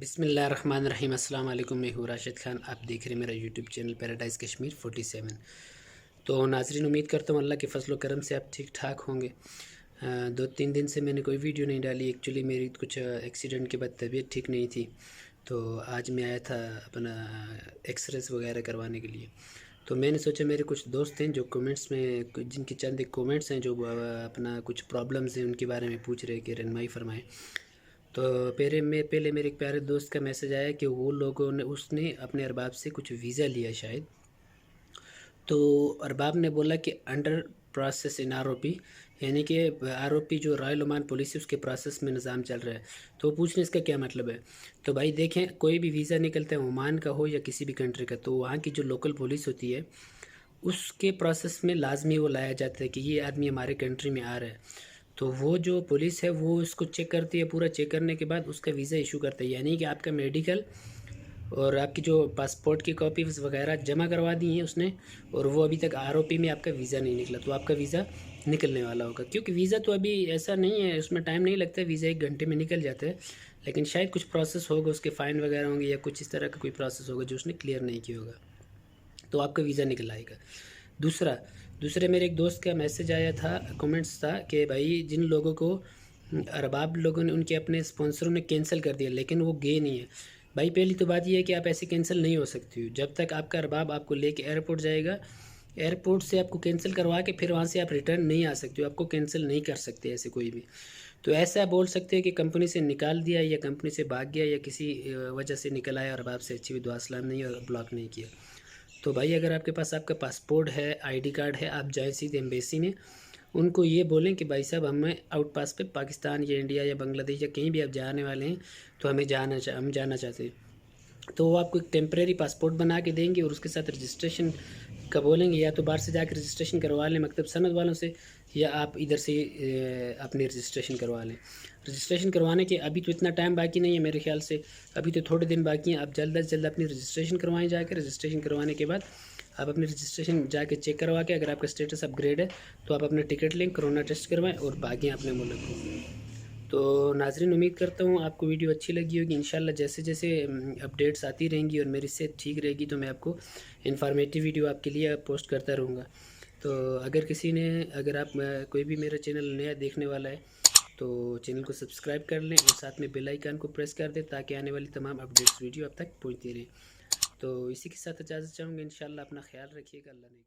बिस्मिल्लाहिर्रहमानिर्रहीम। अस्सलाम वालेकुम। मैं हूँ राशिद खान। आप देख रहे हैं मेरा यूट्यूब चैनल पैराडाइज़ कश्मीर 47। तो नाज़रीन, उम्मीद करता हूँ अल्लाह के फजल करम से आप ठीक ठाक होंगे। 2-3 दिन से मैंने कोई वीडियो नहीं डाली। एक्चुअली मेरी कुछ एक्सीडेंट के बाद तबीयत ठीक नहीं थी, तो आज मैं आया था अपना एक्सरेस वगैरह करवाने के लिए। तो मैंने सोचा मेरे कुछ दोस्त हैं जो कमेंट्स में जिनके चंद एक कमेंट्स हैं जो अपना कुछ प्रॉब्लम्स हैं उनके बारे में पूछ रहे कि रहनुमाई फरमाएँ। तो पहले मेरे एक प्यारे दोस्त का मैसेज आया कि वो लोगों ने उसने अपने अरबाब से कुछ वीज़ा लिया शायद। तो अरबाब ने बोला कि अंडर प्रोसेस इन आरओपी, यानी कि आरओपी जो रॉयल ओमान पुलिस है उसके प्रोसेस में निज़ाम चल रहा है। तो पूछने इसका क्या मतलब है। तो भाई देखें, कोई भी वीज़ा निकलता है ओमान का हो या किसी भी कंट्री का, तो वहाँ की जो लोकल पुलिस होती है उसके प्रोसेस में लाजमी वो लाया जाता है कि ये आदमी हमारे कंट्री में आ रहा है। तो वो जो पुलिस है वो उसको चेक करती है, पूरा चेक करने के बाद उसका वीज़ा इशू करता है। यानी कि आपका मेडिकल और आपकी जो पासपोर्ट की कॉपीज़ वगैरह जमा करवा दी हैं उसने, और वो अभी तक आरओपी में आपका वीज़ा नहीं निकला, तो आपका वीज़ा निकलने वाला होगा। क्योंकि वीज़ा तो अभी ऐसा नहीं है, उसमें टाइम नहीं लगता है, वीज़ा 1 घंटे में निकल जाता है। लेकिन शायद कुछ प्रोसेस होगा, उसके फ़ाइन वगैरह होंगे या कुछ इस तरह का कोई प्रोसेस होगा जो उसने क्लियर नहीं किया होगा, तो आपका वीज़ा निकल आएगा। दूसरे मेरे एक दोस्त का मैसेज आया था, कमेंट्स था कि भाई जिन लोगों को अरबाब लोगों ने उनके अपने स्पॉन्सरों ने कैंसिल कर दिया लेकिन वो गए नहीं है। भाई पहली तो बात ये है कि आप ऐसे कैंसिल नहीं हो सकती हो जब तक आपका अरबाब आपको लेके एयरपोर्ट जाएगा। एयरपोर्ट से आपको कैंसिल करवा के फिर वहाँ से आप रिटर्न नहीं आ सकते हो, आपको कैंसिल नहीं कर सकते ऐसे कोई भी। तो ऐसा बोल सकते हैं कि कंपनी से निकाल दिया या कंपनी से भाग गया या किसी वजह से निकल आया, अरबाब से अच्छी भी दुआ सलाम नहीं और ब्लॉक नहीं किया। तो भाई अगर आपके पास आपका पासपोर्ट है, आईडी कार्ड है, आप जाए सीधे एम्बेसी में, उनको ये बोलें कि भाई साहब हमें आउट पास पे पाकिस्तान या इंडिया या बांग्लादेश या कहीं भी आप जाने वाले हैं, तो हम जाना चाहते हैं। तो वो आपको एक टेम्परेरी पासपोर्ट बना के देंगे और उसके साथ रजिस्ट्रेशन का बोलेंगे, या तो बाहर से जाकर रजिस्ट्रेशन करवा लें मकतब सनद वालों से, या आप इधर से अपनी रजिस्ट्रेशन करवा लें। रजिस्ट्रेशन करवाने के अभी तो इतना टाइम बाकी नहीं है मेरे ख्याल से, अभी तो थोड़े दिन बाकी हैं। आप जल्द अज जल्द अपनी रजिस्ट्रेशन करवाएं जाकर। रजिस्ट्रेशन करवाने के बाद आप अपनी रजिस्ट्रेशन जाके चेक करवा के, अगर आपका स्टेटस अपग्रेड है तो आप अपना टिकट लें, कोरोना टेस्ट करवाएं और भागें अपने मुल्क को। तो नाज़रीन, उम्मीद करता हूँ आपको वीडियो अच्छी लगी होगी। इंशाल्लाह जैसे जैसे अपडेट्स आती रहेंगी और मेरी सेहत ठीक रहेगी तो मैं आपको इन्फॉर्मेटिव वीडियो आपके लिए पोस्ट करता रहूँगा। तो अगर आप कोई भी मेरा चैनल नया देखने वाला है तो चैनल को सब्सक्राइब कर लें और साथ में बेल आइकन को प्रेस कर दें ताकि आने वाली तमाम अपडेट्स वीडियो अब तक पहुँचती रहे। तो इसी के साथ इजाज़त चाहूँगा। इंशाल्लाह अपना ख्याल रखिएगा। अल्लाह ने